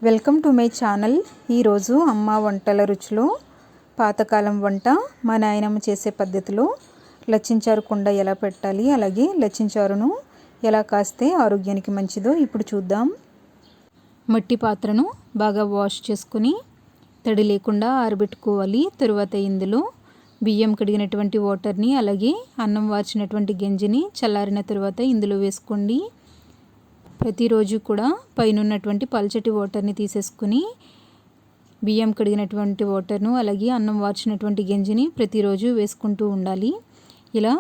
Welcome to my channel. ఈరోజు అమ్మ వంటల రుచిలో పాతకాలం వంట మా నాయనమ్మ చేసే పద్ధతిలో లచ్చిన చారు కుండ ఎలా పెట్టాలి, అలాగే లచ్చిన చారును ఎలా కాస్తే ఆరోగ్యానికి మంచిదో ఇప్పుడు చూద్దాం. మట్టి పాత్రను బాగా వాష్ చేసుకుని తడి లేకుండా ఆరబెట్టుకోవాలి. తరువాత ఇందులో బియ్యం కడిగినటువంటి వాటర్ని అలాగే అన్నం వార్చినటువంటి గంజిని చల్లారిన తర్వాత ఇందులో వేసుకోండి. ప్రతిరోజు కూడా పైన ఉన్నటువంటి పల్చటి వాటర్ని తీసేసుకుని బియ్యం కడిగినటువంటి వాటర్ను అలాగే అన్నం వార్చినటువంటి గంజిని ప్రతిరోజు వేసుకుంటూ ఉండాలి. ఇలా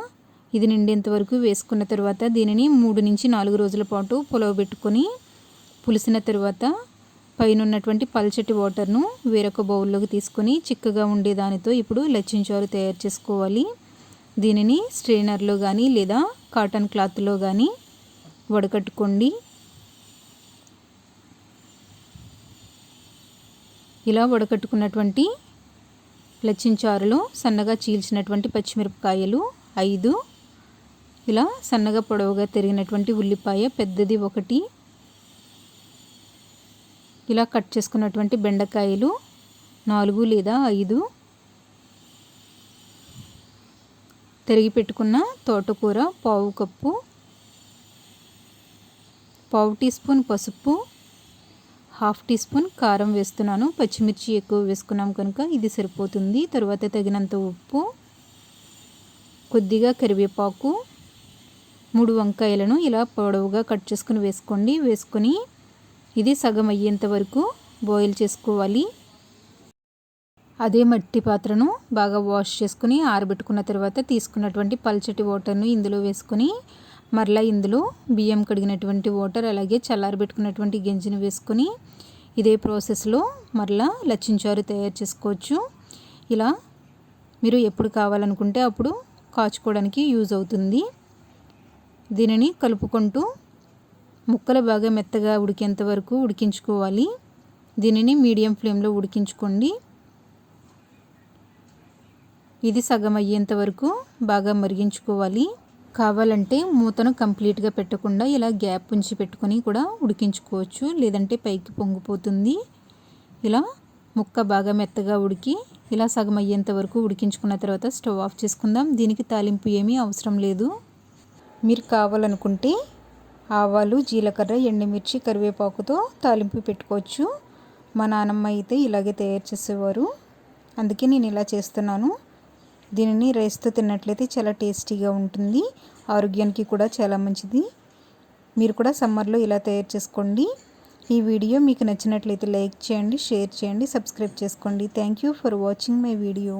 ఇది నిండేంత వరకు వేసుకున్న తర్వాత దీనిని 3 నుంచి 4 రోజుల పాటు పులవబెట్టుకొని పులిసిన తర్వాత పైన ఉన్నటువంటి పల్చటి వాటర్ను వేరొక బౌల్లోకి తీసుకొని చిక్కగా ఉండే దానితో ఇప్పుడు లచ్చిన చారు తయారు చేసుకోవాలి. దీనిని స్ట్రెయినర్లో కానీ లేదా కాటన్ క్లాత్లో కానీ వడకట్టుకోండి. ఇలా వడకట్టుకున్నటువంటి లచ్చిన చారులో సన్నగా చీల్చినటువంటి పచ్చిమిరపకాయలు 5, ఇలా సన్నగా పొడవుగా తరిగినటువంటి ఉల్లిపాయ పెద్దది 1, ఇలా కట్ చేసుకున్నటువంటి బెండకాయలు 4 లేదా 5, తరిగి పెట్టుకున్న తోటకూర 1/2 కప్పు, 1/2 టీ స్పూన్ పసుపు, 1/2 టీ స్పూన్ కారం వేస్తున్నాను. పచ్చిమిర్చి ఎక్కువ వేసుకున్నాం కనుక ఇది సరిపోతుంది. తర్వాత తగినంత ఉప్పు, కొద్దిగా కరివేపాకు, 3 వంకాయలను ఇలా పొడవుగా కట్ చేసుకుని వేసుకోండి. వేసుకొని ఇది సగం అయ్యేంత వరకు బాయిల్ చేసుకోవాలి. అదే మట్టి పాత్రను బాగా వాష్ చేసుకుని ఆరబెట్టుకున్న తర్వాత తీసుకున్నటువంటి పల్చటి వాటర్ను ఇందులో వేసుకొని మరలా ఇందులో బియ్యం కడిగినటువంటి వాటర్ అలాగే చల్లారబెట్టుకున్నటువంటి గంజిని వేసుకొని ఇదే ప్రాసెస్లో మరలా లచ్చిన చారు తయారు చేసుకోవచ్చు. ఇలా మీరు ఎప్పుడు కావాలనుకుంటే అప్పుడు కాచుకోవడానికి యూజ్ అవుతుంది. దీనిని కలుపుకుంటూ ముక్కలు బాగా మెత్తగా ఉడికేంత వరకు ఉడికించుకోవాలి. దీనిని మీడియం ఫ్లేమ్లో ఉడికించుకోండి. ఇది సగం అయ్యేంత వరకు బాగా మరిగించుకోవాలి. కావాలంటే మూతను కంప్లీట్గా పెట్టకుండా ఇలా గ్యాప్ ఉంచి పెట్టుకొని కూడా ఉడికించుకోవచ్చు, లేదంటే పైకి పొంగిపోతుంది. ఇలా ముక్క బాగా మెత్తగా ఉడికి ఇలా సగం అయ్యేంత వరకు ఉడికించుకున్న తర్వాత స్టవ్ ఆఫ్ చేసుకుందాం. దీనికి తాలింపు ఏమీ అవసరం లేదు. మీరు కావాలనుకుంటే ఆవాలు, జీలకర్ర, ఎండుమిర్చి, కరివేపాకుతో తాలింపు పెట్టుకోవచ్చు. మా నాన్నమ్మ అయితే ఇలాగే తయారు చేసేవారు, అందుకే నేను ఇలా చేస్తున్నాను. దీనిని రైస్తో తిన్నట్లయితే చాలా టేస్టీగా ఉంటుంది, ఆరోగ్యానికి కూడా చాలా మంచిది. మీరు కూడా సమ్మర్లో ఇలా తయారు చేసుకోండి. ఈ వీడియో మీకు నచ్చినట్లయితే లైక్ చేయండి, షేర్ చేయండి, సబ్స్క్రైబ్ చేసుకోండి. Thank you for watching my video.